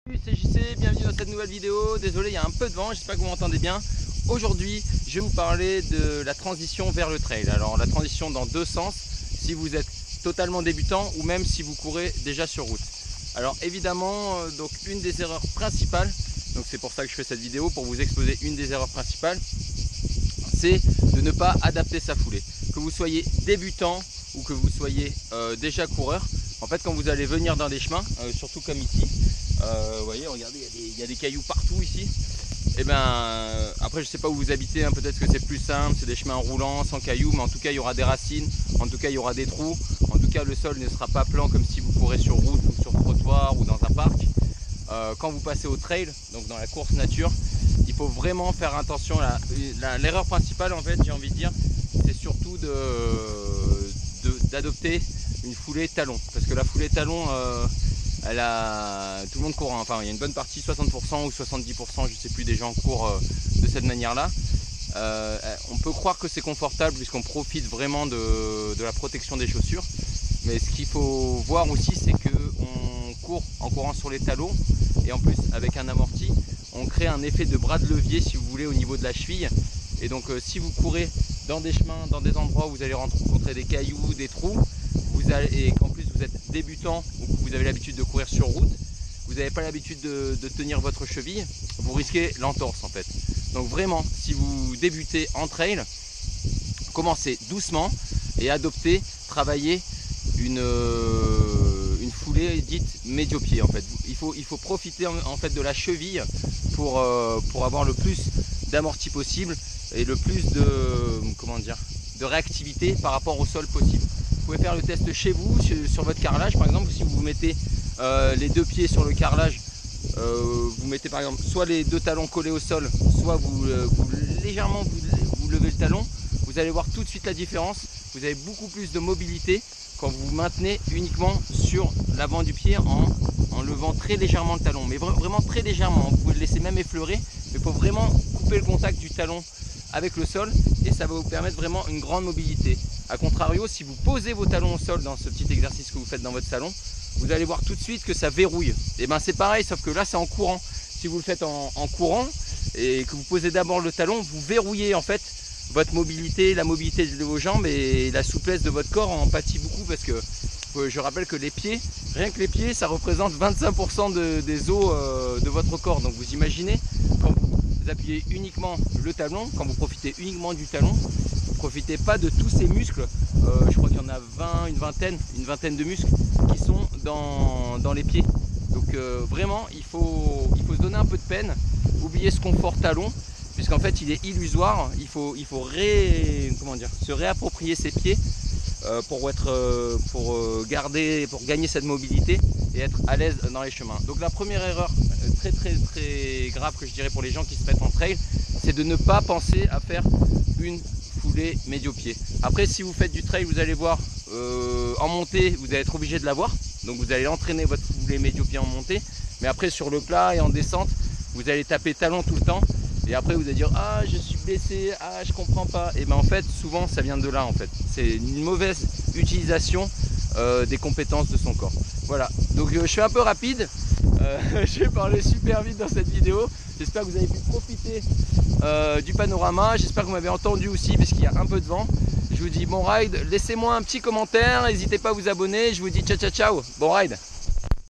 Salut, c'est JC, bienvenue dans cette nouvelle vidéo. Désolé, il y a un peu de vent, j'espère que vous m'entendez bien. Aujourd'hui, je vais vous parler de la transition vers le trail. Alors la transition dans deux sens, si vous êtes totalement débutant ou même si vous courez déjà sur route. Alors évidemment, donc une des erreurs principales, donc c'est pour ça que je fais cette vidéo, pour vous exposer une des erreurs principales, c'est de ne pas adapter sa foulée. Que vous soyez débutant ou que vous soyez déjà coureur, en fait quand vous allez venir dans des chemins, surtout comme ici, vous voyez, regardez, il y a des cailloux partout ici. Et ben après je sais pas où vous habitez, hein, peut-être que c'est plus simple, c'est des chemins roulants, sans cailloux, mais en tout cas il y aura des racines, en tout cas il y aura des trous, en tout cas le sol ne sera pas plan comme si vous courez sur route ou sur trottoir ou dans un parc. Quand vous passez au trail, donc dans la course nature, il faut vraiment faire attention. L'erreur principale en fait, j'ai envie de dire, c'est surtout d'adopter une foulée talon, parce que la foulée talon, tout le monde court, hein. Enfin il y a une bonne partie, 60% ou 70%, je sais plus, des gens courent de cette manière là. On peut croire que c'est confortable puisqu'on profite vraiment de la protection des chaussures, mais ce qu'il faut voir aussi, c'est qu'on court en courant sur les talons, et en plus avec un amorti on crée un effet de bras de levier, si vous voulez, au niveau de la cheville. Et donc si vous courez dans des chemins, dans des endroits où vous allez rencontrer des cailloux, des trous, et qu'en plus vous êtes débutant ou que vous avez l'habitude de courir sur route, vous n'avez pas l'habitude de tenir votre cheville, vous risquez l'entorse en fait. Donc vraiment, si vous débutez en trail, commencez doucement et adoptez, travaillez une foulée dite médio-pied en fait. Il faut profiter en fait de la cheville pour avoir le plus d'amorti possible et le plus de réactivité par rapport au sol possible. Vous pouvez faire le test chez vous, sur votre carrelage par exemple. Si vous mettez les deux pieds sur le carrelage, vous mettez par exemple soit les deux talons collés au sol, soit vous légèrement vous levez le talon, vous allez voir tout de suite la différence. Vous avez beaucoup plus de mobilité quand vous maintenez uniquement sur l'avant du pied en levant très légèrement le talon, mais vraiment très légèrement. Vous pouvez le laisser même effleurer, mais il faut vraiment couper le contact du talon avec le sol et ça va vous permettre vraiment une grande mobilité. A contrario, si vous posez vos talons au sol dans ce petit exercice que vous faites dans votre salon, vous allez voir tout de suite que ça verrouille. Et ben c'est pareil, sauf que là c'est en courant. Si vous le faites en courant et que vous posez d'abord le talon, vous verrouillez en fait votre mobilité, la mobilité de vos jambes, et la souplesse de votre corps en pâtit beaucoup, parce que je rappelle que les pieds, rien que les pieds, ça représente 25% des os de votre corps. Donc vous imaginez, quand vous appuyez uniquement le talon, quand vous profitez uniquement du talon, vous ne profitez pas de tous ces muscles. Je crois qu'il y en a une vingtaine de muscles qui sont dans les pieds. Donc vraiment, il faut se donner un peu de peine, oublier ce confort talon, puisqu'en fait il est illusoire. Il faut se réapproprier ses pieds pour gagner cette mobilité et être à l'aise dans les chemins. Donc la première erreur très grave que je dirais pour les gens qui se mettent en trail, c'est de ne pas penser à faire une foulée médio-pied. Après, si vous faites du trail, vous allez voir, en montée vous allez être obligé de l'avoir, donc vous allez entraîner votre foulée médio-pied en montée, mais après sur le plat et en descente vous allez taper talon tout le temps. Et après vous allez dire ah je suis blessé, ah je comprends pas. Et ben en fait souvent ça vient de là en fait. C'est une mauvaise utilisation des compétences de son corps. Voilà, donc je suis un peu rapide, je vais parler super vite dans cette vidéo. J'espère que vous avez pu profiter du panorama. J'espère que vous m'avez entendu aussi parce qu'il y a un peu de vent. Je vous dis bon ride, laissez-moi un petit commentaire, n'hésitez pas à vous abonner. Je vous dis ciao ciao ciao, bon ride.